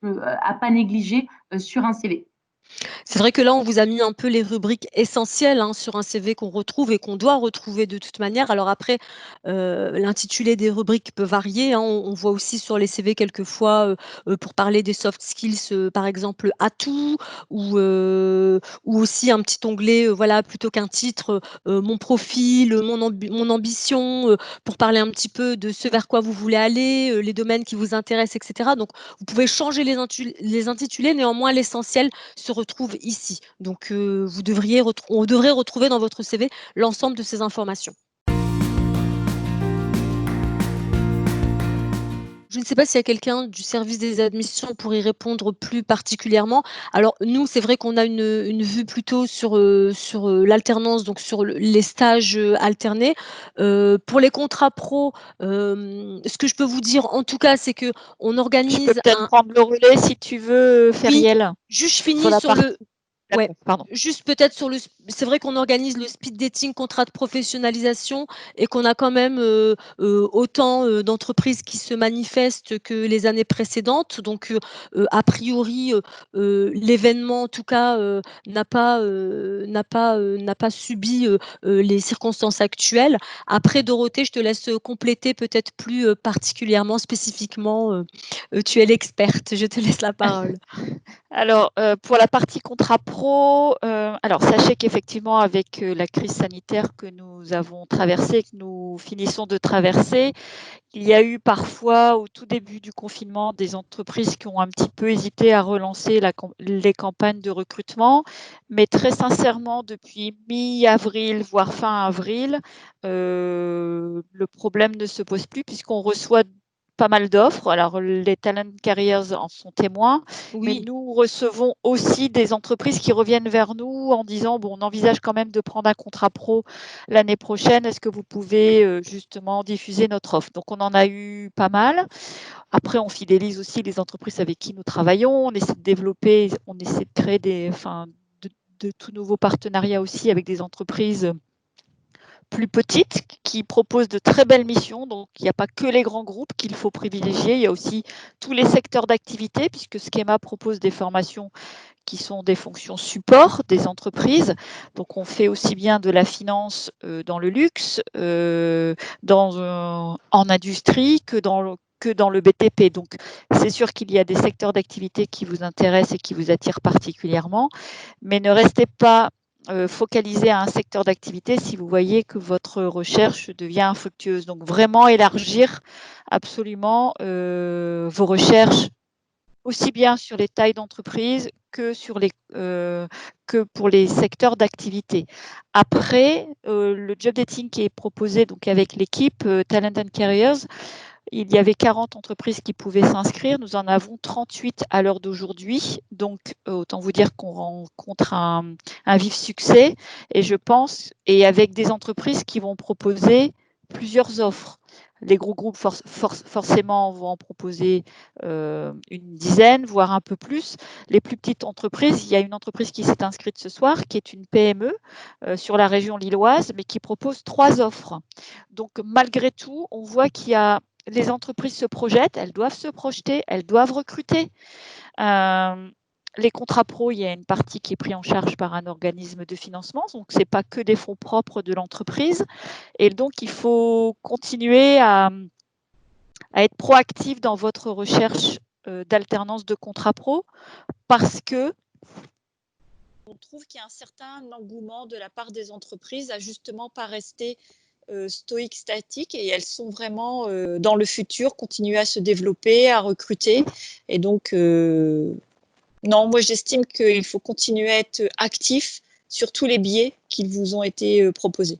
à pas négliger sur un CV.
C'est vrai que là, on vous a mis un peu les rubriques essentielles, hein, sur un CV qu'on retrouve et qu'on doit retrouver de toute manière. Alors après, l'intitulé des rubriques peut varier, hein. On voit aussi sur les CV quelquefois, pour parler des soft skills, par exemple, atouts ou aussi un petit onglet, voilà, plutôt qu'un titre, mon profil, mon ambition, pour parler un petit peu de ce vers quoi vous voulez aller, les domaines qui vous intéressent et cetera. Donc vous pouvez changer les intitulés, néanmoins l'essentiel se retrouve ici. Donc, on devrait retrouver dans votre CV l'ensemble de ces informations. Je ne sais pas s'il y a quelqu'un du service des admissions pour y répondre plus particulièrement. Alors nous, c'est vrai qu'on a une vue plutôt sur l'alternance, donc sur les stages alternés. Pour les contrats pro, ce que je peux vous dire en tout cas, c'est qu'on
Je peux
organise
peut-être
un...
prendre le relais si tu veux,
Oui,
Feriel,
juste je
sur
finis
la
sur
partie.
le... Ouais,
D'accord, pardon.
juste peut-être sur le c'est vrai qu'on organise le speed dating, contrat de professionnalisation et qu'on a quand même, autant, d'entreprises qui se manifestent que les années précédentes. Donc, a priori, l'événement en tout cas, n'a pas subi, les circonstances actuelles. Après Dorothée, je te laisse, compléter peut-être plus, particulièrement, spécifiquement, tu es l'experte, je te laisse la parole.
Alors, pour la partie contrat pro, alors sachez qu'effectivement avec, la crise sanitaire que nous avons traversée, que nous finissons de traverser, il y a eu parfois au tout début du confinement des entreprises qui ont un petit peu hésité à relancer les campagnes de recrutement. Mais très sincèrement, depuis mi-avril, voire fin avril, le problème ne se pose plus puisqu'on reçoit pas mal d'offres. Alors, les talent carriers en sont témoins, mais
Oui.
nous recevons aussi des entreprises qui reviennent vers nous en disant, bon, on envisage quand même de prendre un contrat pro l'année prochaine. Est-ce que vous pouvez justement diffuser notre offre? Donc, on en a eu pas mal. Après, on fidélise aussi les entreprises avec qui nous travaillons. On essaie de développer, on essaie de créer de tout nouveaux partenariats aussi avec des entreprises plus petites qui proposent de très belles missions. Donc, il n'y a pas que les grands groupes qu'il faut privilégier. Il y a aussi tous les secteurs d'activité, puisque Schema propose des formations qui sont des fonctions support des entreprises. Donc, on fait aussi bien de la finance dans le luxe, en industrie que dans le BTP. Donc, c'est sûr qu'il y a des secteurs d'activité qui vous intéressent et qui vous attirent particulièrement, mais ne restez pas focalisé à un secteur d'activité si vous voyez que votre recherche devient infructueuse. Donc, vraiment élargir absolument vos recherches aussi bien sur les tailles d'entreprise que pour les secteurs d'activité. Après, le job dating qui est proposé donc avec l'équipe Talent and Careers, il y avait 40 entreprises qui pouvaient s'inscrire. Nous en avons 38 à l'heure d'aujourd'hui. Donc, autant vous dire qu'on rencontre un vif succès. Et je pense, et avec des entreprises qui vont proposer plusieurs offres. Les gros groupes, forcément, vont en proposer une dizaine, voire un peu plus. Les plus petites entreprises, il y a une entreprise qui s'est inscrite ce soir, qui est une PME sur la région lilloise, mais qui propose 3 offres. Donc, malgré tout, on voit qu'il y a les entreprises se projettent, elles doivent se projeter, elles doivent recruter. Les contrats pro, il y a une partie qui est prise en charge par un organisme de financement, donc ce n'est pas que des fonds propres de l'entreprise. Et donc, il faut continuer à être proactif dans votre recherche d'alternance de contrats pro parce que on trouve qu'il y a un certain engouement de la part des entreprises à justement pas rester stoïques, statiques, et elles sont vraiment dans le futur, continuer à se développer, à recruter. Et donc, non, moi j'estime qu'il faut continuer à être actif sur tous les biais qui vous ont été proposés.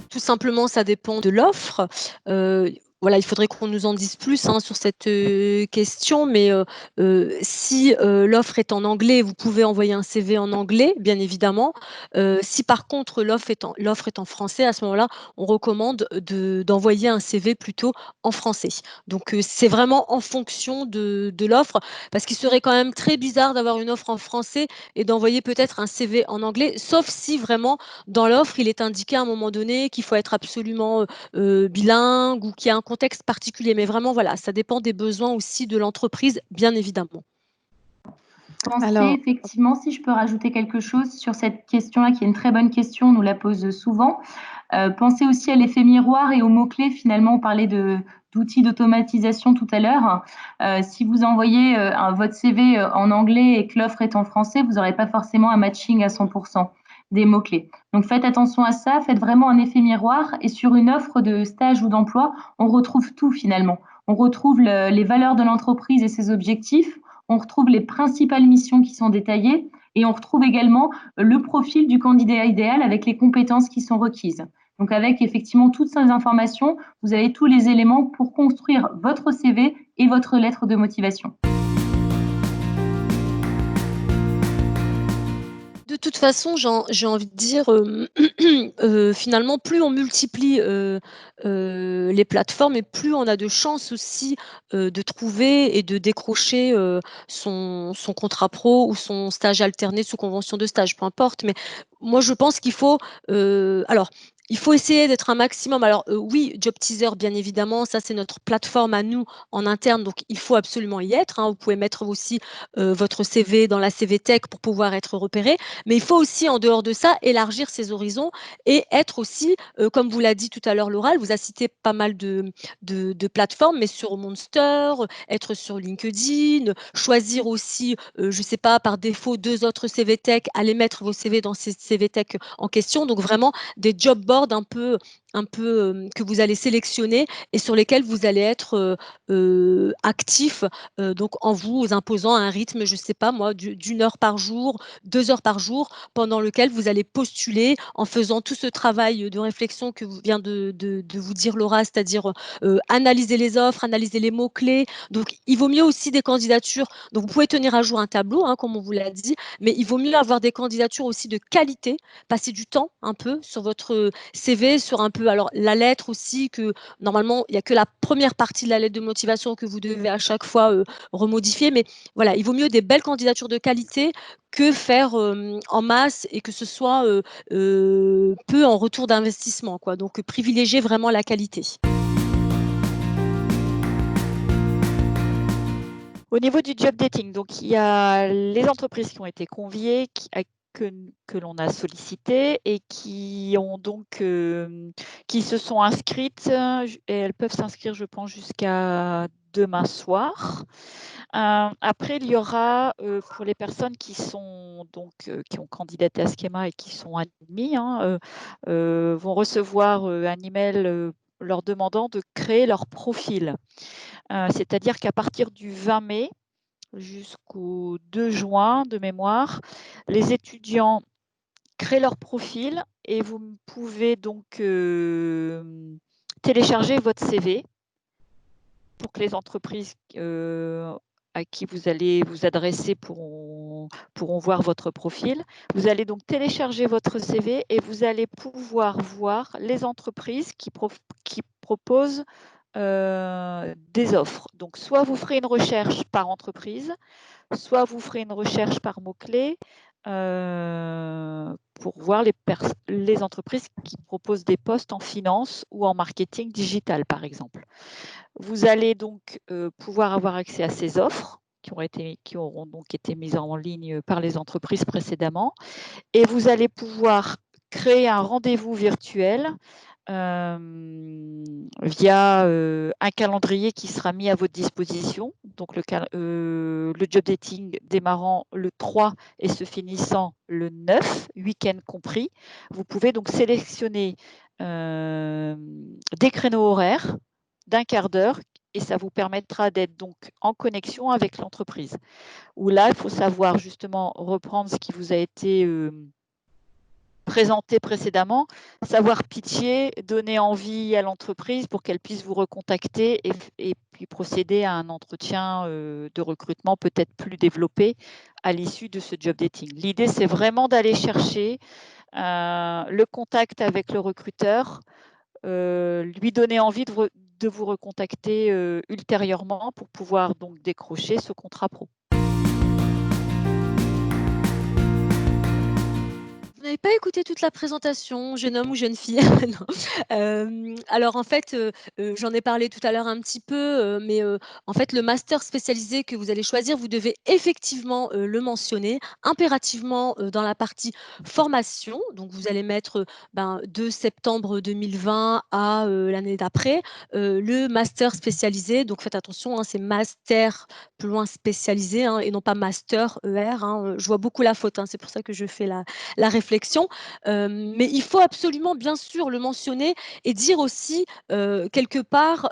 Tout simplement, ça dépend de l'offre. Voilà, il faudrait qu'on nous en dise plus sur cette question, mais si l'offre est en anglais, vous pouvez envoyer un CV en anglais, bien évidemment. Si par contre l'offre est en français, à ce moment-là, on recommande d'envoyer un CV plutôt en français. Donc c'est vraiment en fonction de l'offre, parce qu'il serait quand même très bizarre d'avoir une offre en français et d'envoyer peut-être un CV en anglais, sauf si vraiment dans l'offre, il est indiqué à un moment donné qu'il faut être absolument bilingue ou qu'il y a un contexte particulier. Mais vraiment, voilà, ça dépend des besoins aussi de l'entreprise, bien évidemment.
Pensez effectivement, si je peux rajouter quelque chose sur cette question-là, qui est une très bonne question, on nous la pose souvent. Pensez aussi à l'effet miroir et aux mots-clés. Finalement, on parlait d'outils d'automatisation tout à l'heure. Si vous envoyez votre CV en anglais et que l'offre est en français, vous n'aurez pas forcément un matching à 100% des mots-clés. Donc faites attention à ça, faites vraiment un effet miroir. Et sur une offre de stage ou d'emploi, on retrouve tout finalement. On retrouve les valeurs de l'entreprise et ses objectifs. On retrouve les principales missions qui sont détaillées et on retrouve également le profil du candidat idéal avec les compétences qui sont requises. Donc avec effectivement toutes ces informations, vous avez tous les éléments pour construire votre CV et votre lettre de motivation.
De toute façon, j'ai envie de dire, finalement, plus on multiplie les plateformes et plus on a de chances aussi de trouver et de décrocher son contrat pro ou son stage alterné sous convention de stage, peu importe. Mais moi, je pense qu'il faut, alors, il faut essayer d'être un maximum. Alors oui, Job Teaser, bien évidemment, ça c'est notre plateforme à nous en interne, donc il faut absolument y être. Vous pouvez mettre aussi votre CV dans la CV Tech pour pouvoir être repéré. Mais il faut aussi, en dehors de ça, élargir ses horizons et être aussi, comme vous l'a dit tout à l'heure Laura, vous a cité pas mal de plateformes, mais sur Monster, être sur LinkedIn, choisir aussi, je ne sais pas, par défaut, 2 autres CV Tech, aller mettre vos CV dans ces CV Tech en question. Donc vraiment des job boards un peu que vous allez sélectionner et sur lesquels vous allez être actif, donc en vous imposant un rythme, je ne sais pas moi, d'1 heure par jour, 2 heures par jour, pendant lequel vous allez postuler en faisant tout ce travail de réflexion que vient de vous dire Laura, c'est-à-dire analyser les offres, analyser les mots-clés. Donc, il vaut mieux aussi des candidatures. Donc, vous pouvez tenir à jour un tableau, comme on vous l'a dit, mais il vaut mieux avoir des candidatures aussi de qualité, passer du temps un peu sur votre CV, sur un peu, alors la lettre aussi, que normalement, il n'y a que la première partie de la lettre de motivation que vous devez à chaque fois remodifier. Mais voilà, il vaut mieux des belles candidatures de qualité que faire en masse et que ce soit peu en retour d'investissement, quoi. Donc, privilégier vraiment la qualité.
Au niveau du job dating, donc il y a les entreprises qui ont été conviées, que l'on a sollicitées et qui ont donc qui se sont inscrites, et elles peuvent s'inscrire, je pense, jusqu'à demain soir. Après, il y aura pour les personnes qui sont donc qui ont candidaté à Schema et qui sont admis, vont recevoir un email leur demandant de créer leur profil. C'est-à-dire qu'à partir du 20 mai jusqu'au 2 juin de mémoire, les étudiants créent leur profil et vous pouvez donc télécharger votre CV pour que les entreprises à qui vous allez vous adresser pourront voir votre profil. Vous allez donc télécharger votre CV et vous allez pouvoir voir les entreprises qui proposent des offres. Donc, soit vous ferez une recherche par entreprise, soit vous ferez une recherche par mots-clés pour voir les entreprises qui proposent des postes en finance ou en marketing digital, par exemple. Vous allez donc pouvoir avoir accès à ces offres qui auront donc été mises en ligne par les entreprises précédemment, et vous allez pouvoir créer un rendez-vous virtuel via un calendrier qui sera mis à votre disposition. Donc le job dating démarrant le 3 et se finissant le 9, week-end compris. Vous pouvez donc sélectionner des créneaux horaires d'1 quart d'heure et ça vous permettra d'être donc en connexion avec l'entreprise. Où là, il faut savoir justement reprendre ce qui vous a été présenté précédemment, savoir pitcher, donner envie à l'entreprise pour qu'elle puisse vous recontacter et puis procéder à un entretien de recrutement peut-être plus développé à l'issue de ce job dating. L'idée, c'est vraiment d'aller chercher le contact avec le recruteur, lui donner envie de vous recontacter ultérieurement pour pouvoir donc décrocher ce contrat pro.
Vous n'avez pas écouté toute la présentation, jeune homme ou jeune fille? Non. Alors en fait, j'en ai parlé tout à l'heure un petit peu, mais en fait le master spécialisé que vous allez choisir, vous devez effectivement, le mentionner impérativement, dans la partie formation. Donc vous allez mettre, de septembre 2020 à, l'année d'après, le master spécialisé. Donc faites attention, hein, c'est master plus loin spécialisé, hein, et non pas master, ER, hein, je vois beaucoup la faute, hein, c'est pour ça que je fais la réflexion. Mais il faut absolument, bien sûr, le mentionner et dire aussi, quelque part,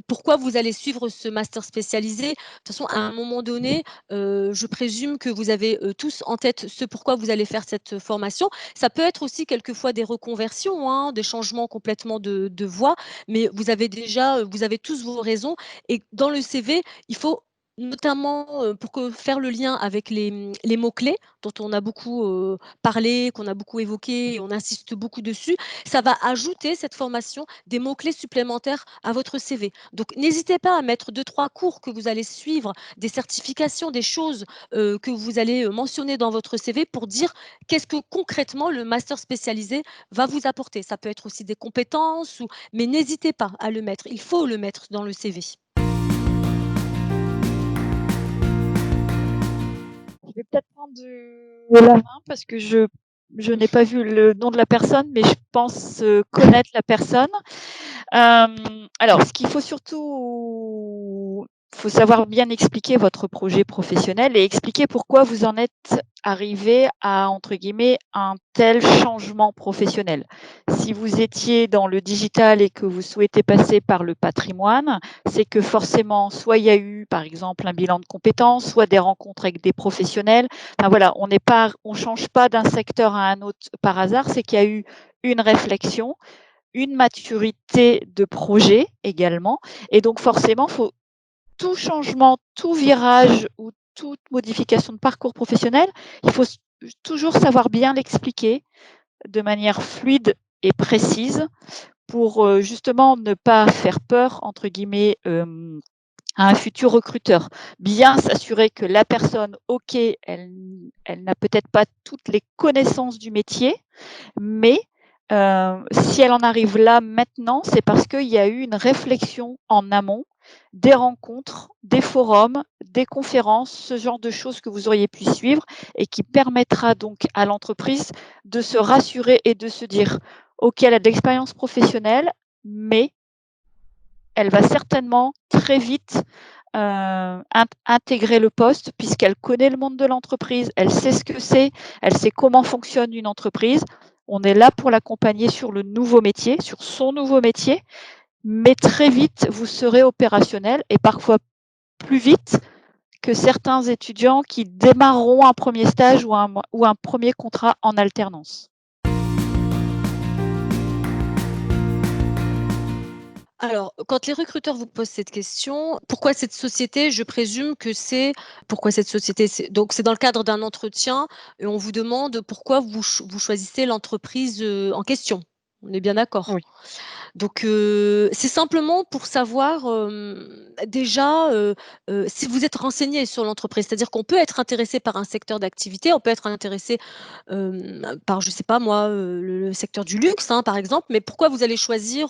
pourquoi vous allez suivre ce master spécialisé. De toute façon, à un moment donné, je présume que vous avez, tous en tête ce pourquoi vous allez faire cette formation. Ça peut être aussi quelquefois des reconversions, hein, des changements complètement de voie, mais vous avez déjà, vous avez tous vos raisons et dans le CV, il faut notamment, pour faire le lien avec les mots-clés dont on a beaucoup, parlé, qu'on a beaucoup évoqué et on insiste beaucoup dessus, ça va ajouter cette formation des mots-clés supplémentaires à votre CV. Donc n'hésitez pas à mettre 2-3 cours que vous allez suivre, des certifications, des choses, que vous allez, mentionner dans votre CV pour dire qu'est-ce que concrètement le master spécialisé va vous apporter. Ça peut être aussi des compétences mais n'hésitez pas à le mettre. Il faut le mettre dans le CV.
Je vais peut-être prendre la main parce que je n'ai pas vu le nom de la personne, mais je pense connaître la personne. Alors, ce qu'il faut surtout, faut savoir bien expliquer votre projet professionnel et expliquer pourquoi vous en êtes arrivé à, entre guillemets, un tel changement professionnel. Si vous étiez dans le digital et que vous souhaitez passer par le patrimoine, c'est que forcément, soit il y a eu, par exemple, un bilan de compétences, soit des rencontres avec des professionnels. Enfin voilà, on change pas d'un secteur à un autre par hasard, c'est qu'il y a eu une réflexion, une maturité de projet également. Et donc forcément, faut tout changement, tout virage ou toute modification de parcours professionnel, il faut toujours savoir bien l'expliquer de manière fluide et précise pour justement ne pas faire peur, entre guillemets, à un futur recruteur. Bien s'assurer que la personne, OK, elle n'a peut-être pas toutes les connaissances du métier, mais si elle en arrive là maintenant, c'est parce qu'il y a eu une réflexion en amont, des rencontres, des forums, des conférences, ce genre de choses que vous auriez pu suivre et qui permettra donc à l'entreprise de se rassurer et de se dire OK, elle a de l'expérience professionnelle, mais elle va certainement très vite intégrer le poste puisqu'elle connaît le monde de l'entreprise, elle sait ce que c'est, elle sait comment fonctionne une entreprise. On est là pour l'accompagner sur le nouveau métier, sur son nouveau métier, mais très vite, vous serez opérationnel et parfois plus vite que certains étudiants qui démarreront un premier stage ou un premier contrat en alternance.
Alors, quand les recruteurs vous posent cette question, pourquoi cette société? Je présume que c'est pourquoi cette société? C'est dans le cadre d'un entretien et on vous demande pourquoi vous choisissez l'entreprise, en question. On est bien d'accord?
Oui.
Donc, c'est simplement pour savoir déjà si vous êtes renseigné sur l'entreprise. C'est-à-dire qu'on peut être intéressé par un secteur d'activité, on peut être intéressé par, je ne sais pas moi, le secteur du luxe, hein, par exemple, mais pourquoi vous allez choisir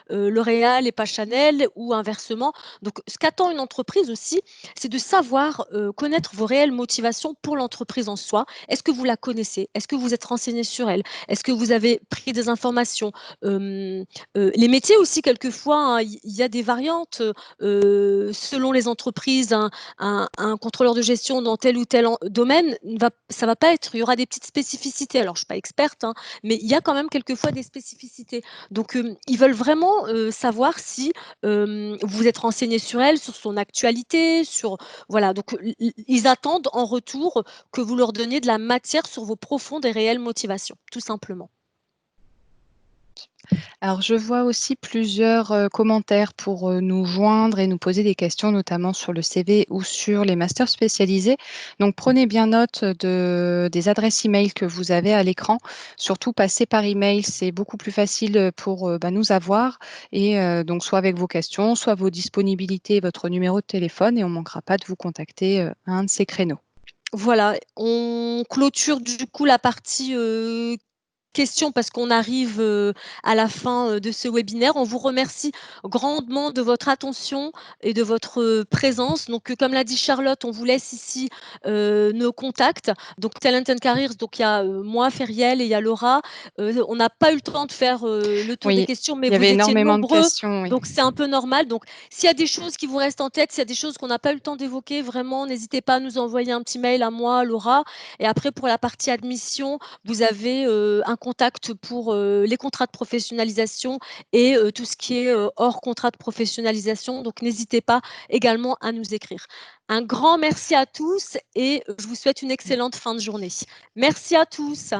L'Oréal et pas Chanel ou inversement? Donc, ce qu'attend une entreprise aussi, c'est de savoir connaître vos réelles motivations pour l'entreprise en soi. Est-ce que vous la connaissez? Est-ce que vous êtes renseigné sur elle? Est-ce que vous avez pris des informations? Les métiers aussi, quelquefois, hein, il y a des variantes selon les entreprises. Un contrôleur de gestion dans tel ou tel domaine, ça va pas être, il y aura des petites spécificités. Alors, je suis pas experte, hein, mais il y a quand même quelquefois des spécificités. Donc, ils veulent vraiment savoir si vous êtes renseigné sur elle, sur son actualité, sur voilà. Donc, ils attendent en retour que vous leur donniez de la matière sur vos profondes et réelles motivations, tout simplement.
Alors, je vois aussi plusieurs commentaires pour nous joindre et nous poser des questions, notamment sur le CV ou sur les masters spécialisés. Donc, prenez bien note des adresses email que vous avez à l'écran. Surtout, passer par email, c'est beaucoup plus facile pour nous avoir. Et donc, soit avec vos questions, soit vos disponibilités, votre numéro de téléphone, et on ne manquera pas de vous contacter à un de ces créneaux.
Voilà, on clôture du coup la partie questions parce qu'on arrive à la fin de ce webinaire. On vous remercie grandement de votre attention et de votre présence. Donc, comme l'a dit Charlotte, on vous laisse ici nos contacts. Donc, Talent and Careers, donc il y a moi, Feriel et il y a Laura. On n'a pas eu le temps de faire le tour des
Oui,
questions, mais
il y
vous
avait
étiez
énormément de
nombreux.
questions. Oui.
Donc, c'est un peu normal. Donc, s'il y a des choses qui vous restent en tête, s'il y a des choses qu'on n'a pas eu le temps d'évoquer, vraiment, n'hésitez pas à nous envoyer un petit mail à moi, à Laura. Et après, pour la partie admission, vous avez un contact pour les contrats de professionnalisation et tout ce qui est hors contrat de professionnalisation. Donc, n'hésitez pas également à nous écrire. Un grand merci à tous et je vous souhaite une excellente fin de journée. Merci à tous.